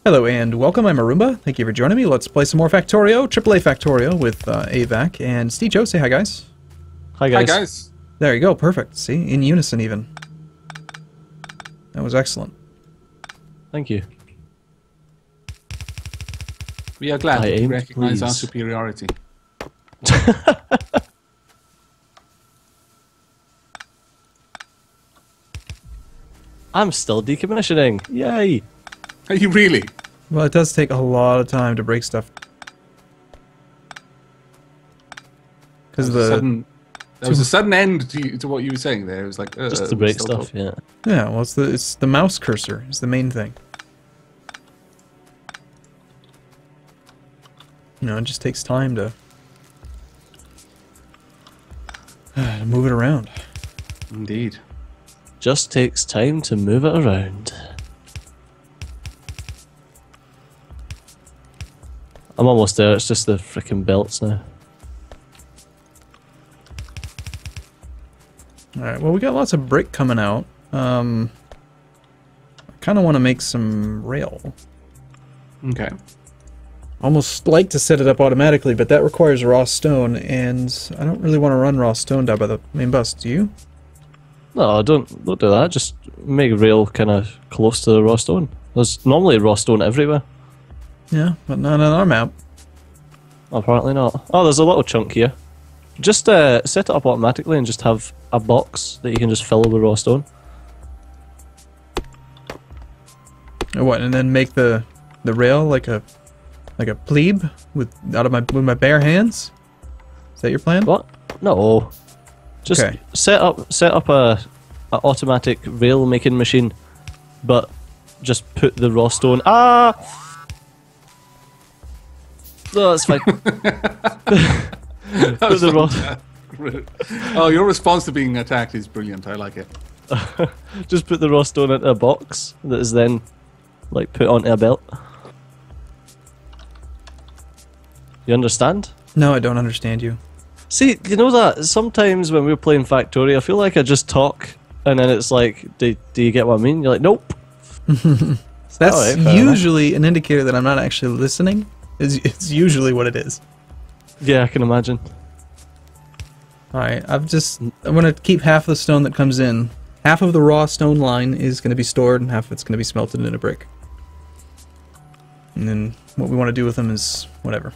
Hello and welcome, I'm Arumba. Thank you for joining me. Let's play some more Factorio, AAA Factorio with AVAC and Steecho. Say hi, guys. Hi, guys. Hi, guys. There you go, perfect. See, in unison even. That was excellent. Thank you. We are glad that you recognize our please. superiority. I'm still decommissioning. Yay! Are you really? Well, it does take a lot of time to break stuff. Because There was a sudden end to what you were saying there. It was like Just to break stuff, yeah. Yeah, well, it's the mouse cursor is the main thing. You know, it just takes time to move it around. Indeed. Just takes time to move it around. I'm almost there, it's just the frickin' belts now. Alright, well, we got lots of brick coming out. I kind of want to make some rail. Okay. Almost like to set it up automatically, but that requires raw stone, and I don't really want to run raw stone down by the main bus. Do you? No, don't do that, just make a rail kind of close to the raw stone. There's normally raw stone everywhere. Yeah, but not on our map. Apparently not. Oh, there's a little chunk here. Just set it up automatically and just have a box that you can just fill with raw stone. Or what? And then make the rail like a plebe with my bare hands. Is that your plan? What? No. Just Okay. set up a automatic rail making machine, but just put the raw stone. Ah. No, that's fine. That was oh, your response to being attacked is brilliant. I like it. Just put the raw stone into a box that is then like put onto a belt. You understand? No, I don't understand you. See, you know that sometimes when we're playing Factorio, I feel like I just talk and then it's like, do you get what I mean? You're like, nope. That's alright, fair usually an indicator that I'm not actually listening. It's usually what it is. Yeah, I can imagine. Alright, I'm going to keep half the stone that comes in. Half of the raw stone line is going to be stored and half of it's going to be smelted into brick. And then what we want to do with them is whatever.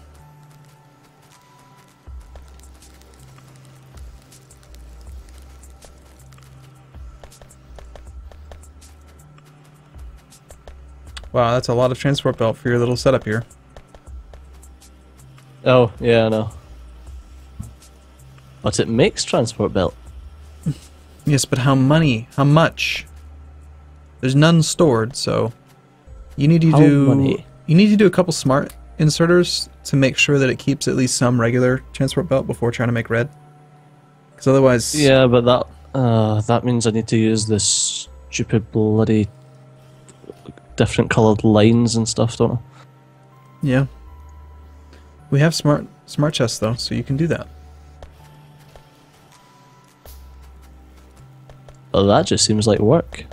Wow, that's a lot of transport belt for your little setup here. Oh, yeah, I know. But it makes transport belt. Yes, but how much? There's none stored, so you need to do a couple smart inserters to make sure that it keeps at least some regular transport belt before trying to make red. Because otherwise, Yeah, but that means I need to use this stupid bloody different coloured lines and stuff, don't I? yeah. We have smart chests though, so you can do that. Well, that just seems like work.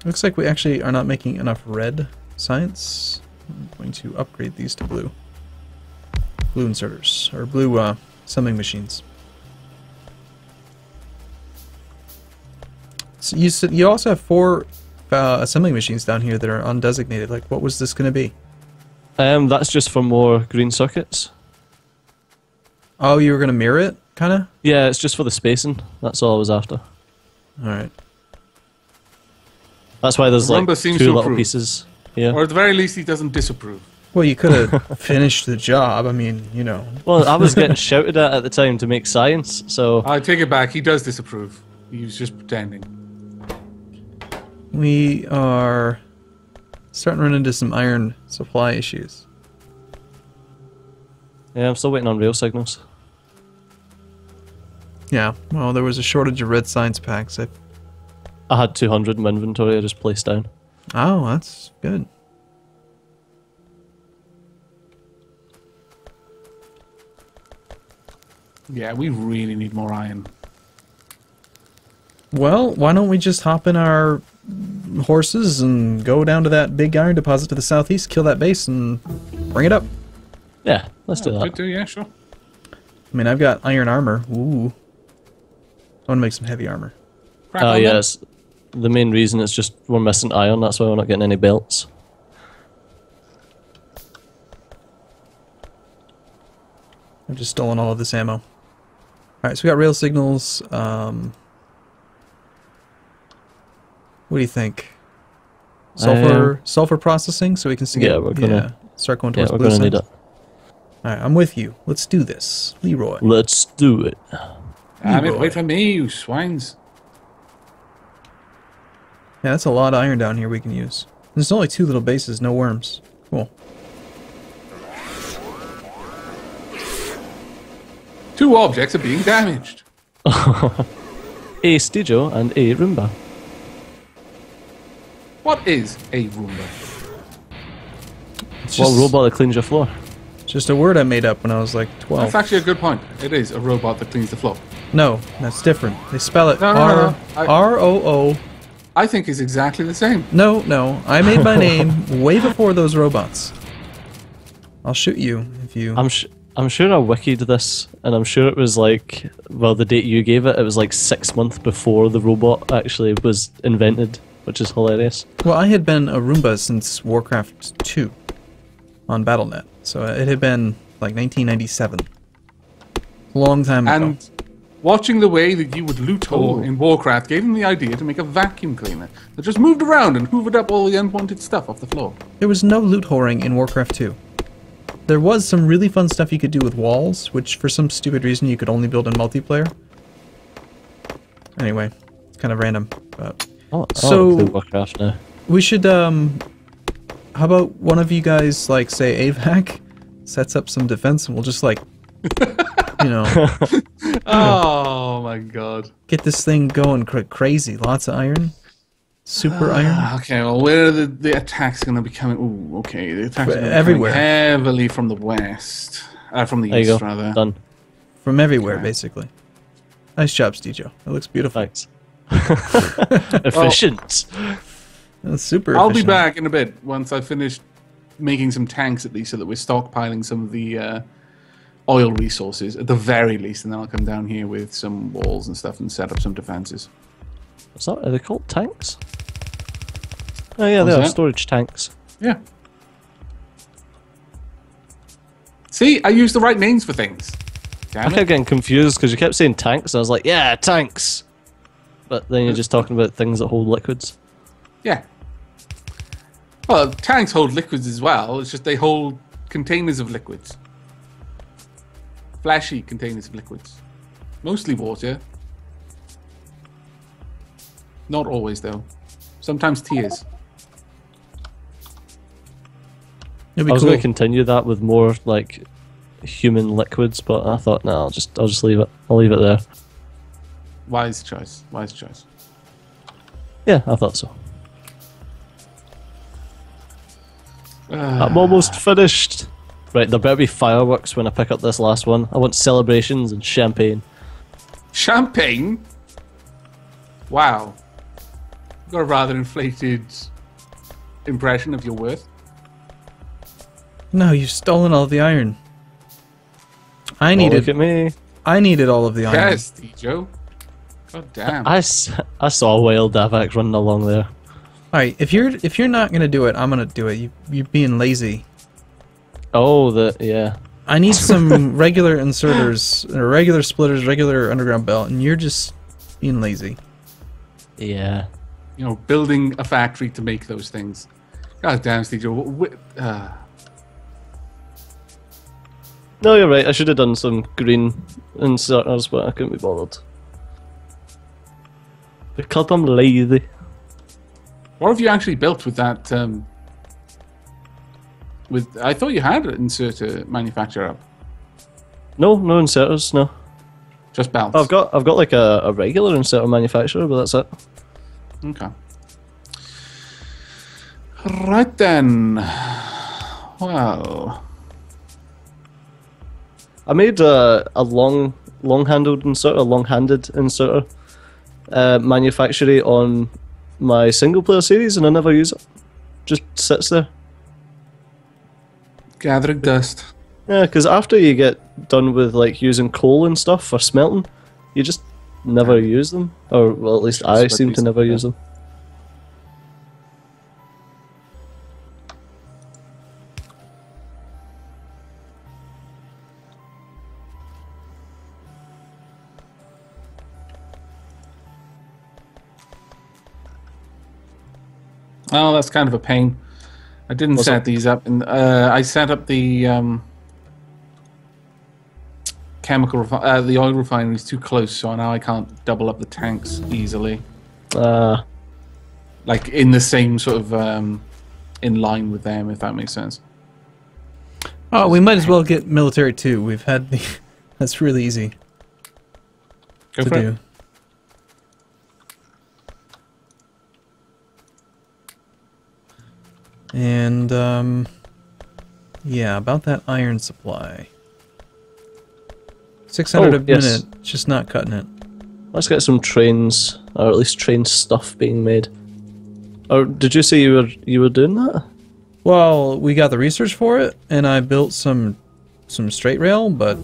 Looks like we actually are not making enough red science. I'm going to upgrade these to blue. Blue inserters, or blue assembling machines. So you also have 4 assembling machines down here that are undesignated. Like, what was this going to be? That's just for more green circuits. Oh, you were going to mirror it, kind of? Yeah, it's just for the spacing. That's all I was after. Alright. That's why there's Arumba like seems 2 to little approve. pieces. Yeah. Or at the very least, he doesn't disapprove. Well, you could have finished the job. I mean, you know. Well, I was getting shouted at the time to make science, so... I take it back. He does disapprove. He was just pretending. We are starting to run into some iron supply issues. Yeah, I'm still waiting on rail signals. Yeah, well, there was a shortage of red science packs. I had 200 in my inventory, I just placed down. Oh, that's good. Yeah, we really need more iron. Well, why don't we just hop in our horses and go down to that big iron deposit to the southeast, kill that base, and bring it up. Yeah, let's do that. Could do, yeah, sure. I mean, I've got iron armor. Ooh. I want to make some heavy armor. Crack Oh on then. yes, the main reason is just we're missing iron. That's why we're not getting any belts. I've just stolen all of this ammo. Alright, so we got rail signals. What do you think? Sulfur processing, so we can see. Yeah, we're gonna start going Yeah, towards we're the blue gonna need side. it. Alright, I'm with you. Let's do this. Leroy. Let's do it. Damn it, wait for me, you swines. Yeah, that's a lot of iron down here we can use. There's only 2 little bases, no worms. Cool. 2 objects are being damaged. A Stijo and a Arumba. What is a Roomba? It's What just, robot that cleans your floor? just a word I made up when I was like 12. That's actually a good point. It is a robot that cleans the floor. No, that's different. They spell it No. R-O-O. I think it's exactly the same. No. I made my name way before those robots. I'll shoot you if you... I'm sure I wikied this, and I'm sure it was like, well, the date you gave it, it was like 6 months before the robot actually was invented, which is hilarious. Well, I had been a Roomba since Warcraft 2 on Battle.net, so it had been like 1997. A long time ago. And watching the way that you would loot hole in Warcraft gave them the idea to make a vacuum cleaner that just moved around and hoovered up all the unwanted stuff off the floor. There was no loot whoring in Warcraft 2. There was some really fun stuff you could do with walls, which for some stupid reason you could only build in multiplayer. Anyway, it's kind of random. But So Warcraft now. we should, how about one of you guys, like, say AVAC, sets up some defense and we'll just, like, you know, Oh my god. get this thing going crazy. Lots of iron. Super iron. Okay, well, where are the attacks going to be coming? Ooh, okay, the attacks are gonna be Everywhere. coming heavily from the west. From the There you east, go. rather. Done. From everywhere, Okay. basically. Nice job, Stejo. It looks beautiful. Thanks. Efficient. That's super I'll be efficient. back in a bit once I've finished making some tanks at least so that we're stockpiling some of the oil resources at the very least, and then I'll come down here with some walls and stuff and set up some defenses. What's that? Are they called tanks? Oh yeah, they What's are that? storage tanks. Yeah. See, I use the right names for things. I Damn kept it. getting confused because you kept saying tanks, and I was like, yeah, tanks. But then you're just talking about things that hold liquids. Yeah. Well, tanks hold liquids as well. It's just they hold containers of liquids. Flashy containers of liquids. Mostly water. Not always, though. Sometimes tears. It'd I be was cool. going to continue that with more like human liquids, but I thought, no, I'll just leave it. I'll leave it there. Wise choice. Wise choice. Yeah, I thought so. I'm almost finished. Right, there better be fireworks when I pick up this last one. I want celebrations and champagne. Champagne? Wow. You've got a rather inflated impression of your worth. No, you've stolen all the iron. I Oh, needed look at me. I needed all of the iron. Yes, Joe. God damn. I saw a wild Davax running along there. Alright, if you're not gonna do it, I'm gonna do it. You're being lazy. Oh, yeah. I need some regular inserters, or regular splitters, regular underground belt, and you're just being lazy. Yeah. You know, building a factory to make those things. God damn, Steve Joe. No, you're right. I should have done some green inserters, but I couldn't be bothered. Because I'm lazy. What have you actually built with that? I thought you had an inserter manufacturer up. No inserters, no. Just belts. I've got like a regular inserter manufacturer, but that's it. Okay. Right then. Well. I made a long-handled inserter, long-handed inserter manufacturer on my single player series and I never use it. Just sits there. Gathering dust. Yeah, because after you get done with like using coal and stuff for smelting, you just never use them. Or well, at least I seem to never use them. Oh, that's kind of a pain. I didn't set these up, and I set up the the oil refineries too close, so now I can't double up the tanks easily. Like in the same sort of in line with them, if that makes sense. Oh, we might as well get military too. We've had the that's really easy Go for it. And, yeah, about that iron supply. 600 a minute, just not cutting it. Let's get some trains, or at least train stuff being made. Or did you say you were doing that? Well, we got the research for it, and I built some straight rail, but...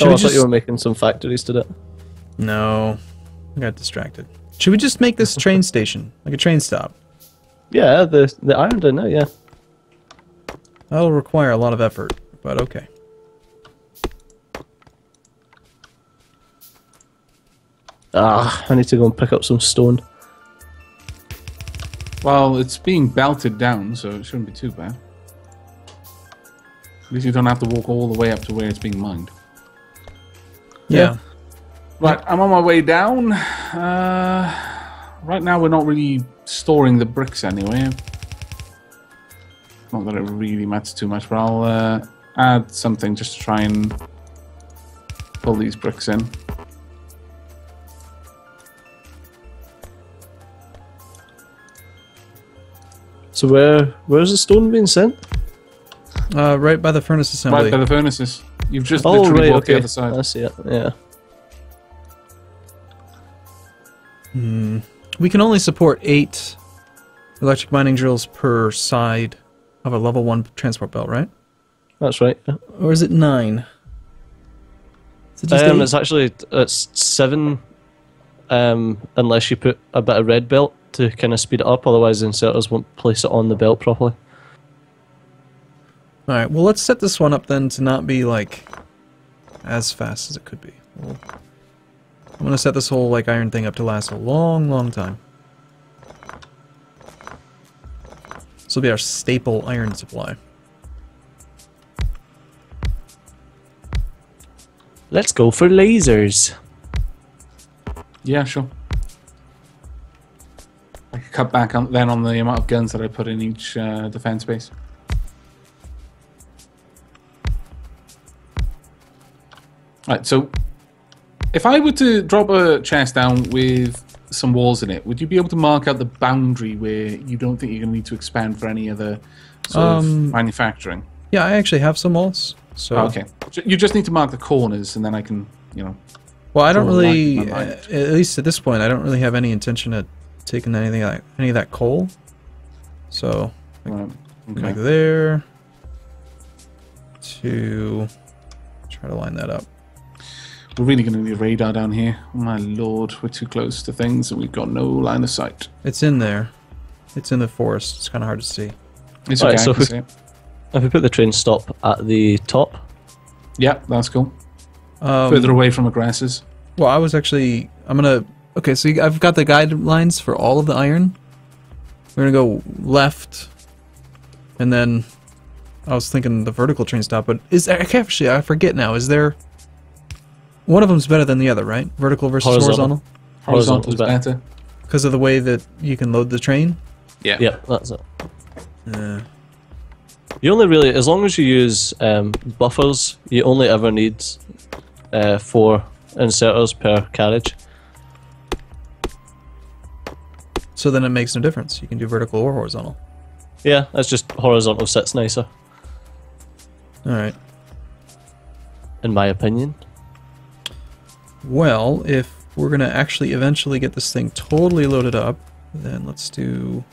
I thought you were making some factories to do it. No, I got distracted. Should we just make this train station, like a train stop? Yeah, the iron down there, yeah. That'll require a lot of effort, but okay. I need to go and pick up some stone. Well, it's being belted down, so it shouldn't be too bad. At least you don't have to walk all the way up to where it's being mined. Yeah. Right, I'm on my way down. Right now we're not really storing the bricks anyway. Not that it really matters too much, but I'll add something just to try and pull these bricks in. So where's the stone being sent? Right by the furnace assembly. Right by the furnaces. You've just literally walked the other side. I see it, yeah. We can only support 8 electric mining drills per side of a level 1 transport belt, right? That's right. Yeah. Or is it 9? Is it just 8? It's actually 7, unless you put a bit of red belt to kind of speed it up. Otherwise, the inserters won't place it on the belt properly. All right. Well, let's set this one up then to not be like as fast as it could be. I'm gonna set this whole like iron thing up to last a long, long time. This will be our staple iron supply. Let's go for lasers. Yeah, sure. I could cut back on the amount of guns that I put in each defense base. Right, so if I were to drop a chest down with some walls in it, would you be able to mark out the boundary where you don't think you're going to need to expand for any other sort of manufacturing? Yeah, I actually have some walls. So okay, you just need to mark the corners, and then I can, you know. Well, I don't really, at least at this point, I don't really have any intention of taking any of that coal. So, like there to try to line that up. We're really going to need radar down here. Oh my lord, we're too close to things and we've got no line of sight. It's in there. It's in the forest. It's kind of hard to see. It's okay, so I can see it. If we put the train stop at the top. Yeah, that's cool. Further away from aggressors. Well, I was actually... Okay, so I've got the guidelines for all of the iron. We're going to go left. And then... I was thinking the vertical train stop, but actually, I forget now. Is there... One of them's better than the other, right? Vertical versus horizontal? Horizontal is better. Because of the way that you can load the train? Yeah. Yeah, that's it. You only really, as long as you use buffers, you only ever need 4 inserters per carriage. So then it makes no difference. You can do vertical or horizontal. Yeah, that's just horizontal sits nicer. Alright. In my opinion. Well, if we're going to actually eventually get this thing totally loaded up, then let's do...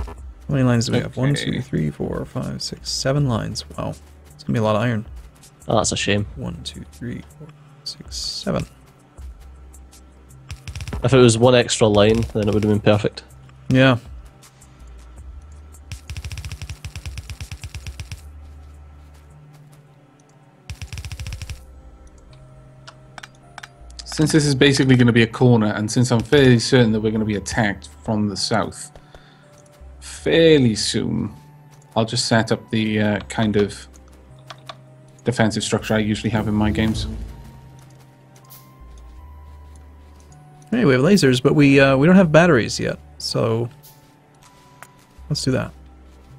How many lines do we have? 1, 2, 3, 4, 5, 6, 7 lines. Wow. It's going to be a lot of iron. Oh, that's a shame. 1, 2, 3, 4, 6, 7. If it was one extra line, then it would have been perfect. Yeah. Since this is basically going to be a corner, and since I'm fairly certain that we're going to be attacked from the south fairly soon, I'll just set up the kind of defensive structure I usually have in my games. Hey, we have lasers, but we don't have batteries yet, so let's do that.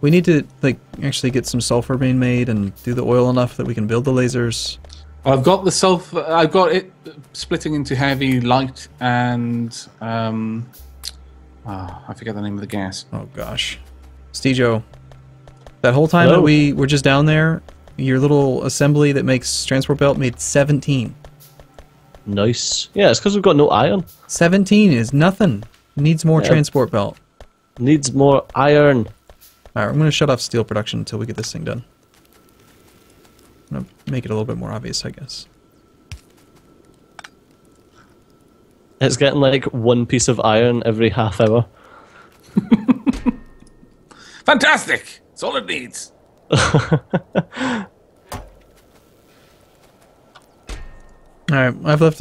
We need to like actually get some sulfur being made and do the oil enough that we can build the lasers. I've got the sulfur. I've got it splitting into heavy, light, and I forget the name of the gas. Oh gosh, Stejo, that whole time Hello? that we were just down there, your little assembly that makes transport belt made 17. Nice. Yeah, it's because we've got no iron. 17 is nothing. Needs more Yeah. transport belt. Needs more iron. Alright, I'm going to shut off steel production until we get this thing done. I'm going to make it a little bit more obvious, I guess. It's getting like one piece of iron every half hour. Fantastic! That's all it needs. Alright, I've left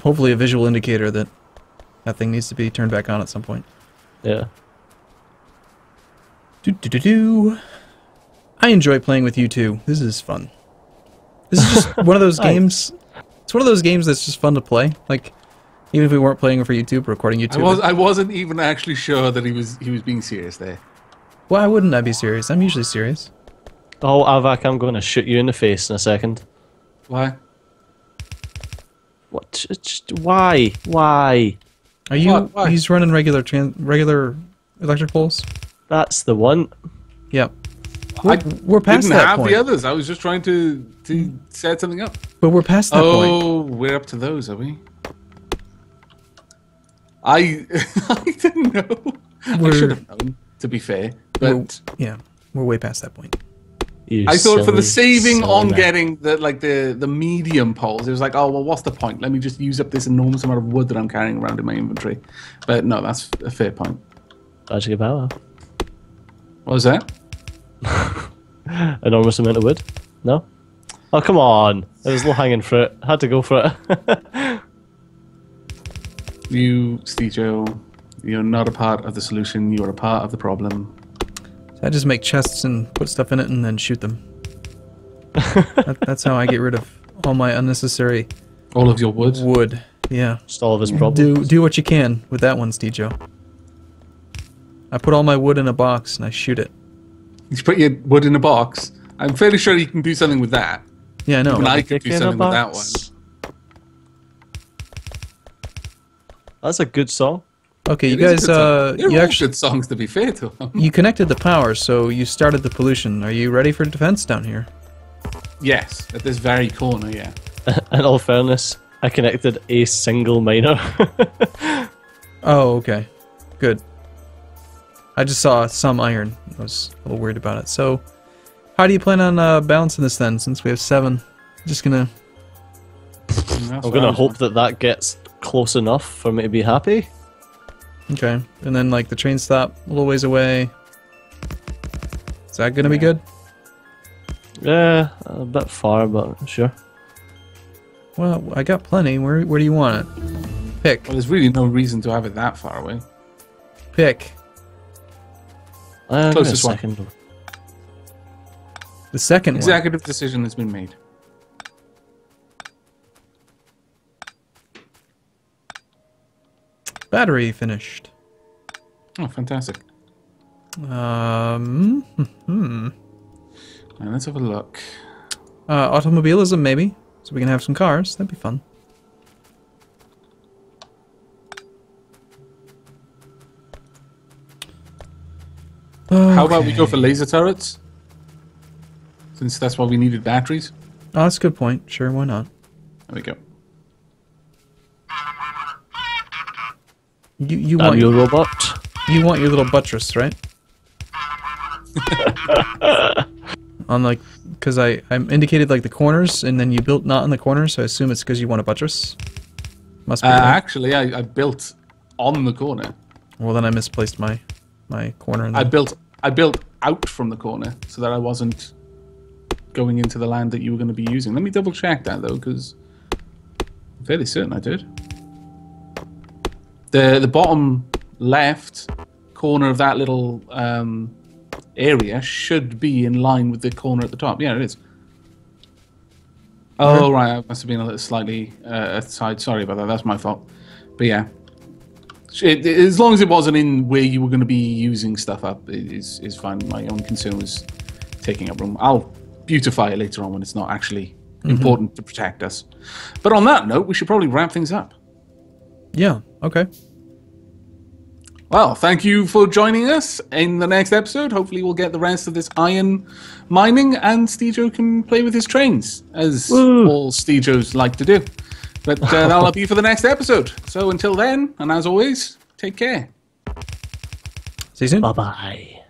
hopefully a visual indicator that that thing needs to be turned back on at some point. Yeah. Do. I enjoy playing with you too. This is fun. This is just one of those games. It's one of those games that's just fun to play. Like, even if we weren't playing for YouTube, recording YouTube. I wasn't even actually sure that he was being serious there. Why wouldn't I be serious? I'm usually serious. Oh, Avak, I'm going to shoot you in the face in a second. Why? What? Why? Why? Are you? Why? He's running regular electric poles. That's the one. Yep. I We're past didn't that have point. the others. I was just trying to set something up. But we're past that point. Oh, we're up to those, are we? I didn't know. I should have known, to be fair. But We're way past that point. You I thought for the silly, saving silly on man. getting the medium poles, it was like, oh well, what's the point? Let me just use up this enormous amount of wood that I'm carrying around in my inventory. But no, that's a fair point. Magic power. What was that? Enormous amount of wood. No? Oh, come on. It was low-hanging fruit. Had to go for it. You, Stejo, you're not a part of the solution. You are a part of the problem. So I just make chests and put stuff in it and then shoot them. That's how I get rid of all my unnecessary All of your wood. wood. Yeah. Just all of his problems. Do what you can with that one, Stejo. I put all my wood in a box and I shoot it. You put your wood in a box. I'm fairly sure you can do something with that. Yeah, I know. Even I could do Dick in a something with that one. box. That's a good song. Okay, you It is a guys, good song. They're you all actually good songs, to be fair to them. you connected the power, so you started the pollution. Are you ready for defense down here? Yes, at this very corner, yeah. In all fairness, I connected a single miner. Oh, okay. Good. I just saw some iron. I was a little worried about it. So, how do you plan on balancing this then, since we have 7? Just gonna... I'm gonna hope that that gets close enough for me to be happy. Okay. And then, like, the train stop a little ways away. Is that gonna be good? Yeah, a bit far, but sure. Well, I got plenty. Where do you want it? Pick. Well, there's really no reason to have it that far away. Pick. Give me a Closest one. second. The second one. Executive decision has been made. Battery finished. Oh, fantastic. Hmm. Now, let's have a look. Automobilism, maybe. So we can have some cars. That'd be fun. How about we go for laser turrets? Since that's why we needed batteries. Oh, that's a good point. Sure, why not? There we go. You I'm want your robot. You want your little buttress, right? On like, because I'm indicated like the corners, and then you built not on the corners, so I assume it's because you want a buttress. Must be. Right. Actually, I built on the corner. Well, then I misplaced my corner. I built out from the corner so that I wasn't going into the land that you were going to be using. Let me double check that though, because I'm fairly certain I did. The bottom left corner of that little area should be in line with the corner at the top. Yeah, it is. Oh, right. I must have been a little slightly aside. Sorry about that. That's my fault. But yeah. As long as it wasn't in where you were going to be using stuff up, is fine. My own concern was taking up room. I'll beautify it later on when it's not actually important to protect us. But on that note, we should probably wrap things up. Yeah, okay. Well, thank you for joining us in the next episode. Hopefully we'll get the rest of this iron mining and Steejo can play with his trains, as all Steejos like to do. But that'll be for the next episode. So until then, and as always, take care. See you soon. Bye-bye.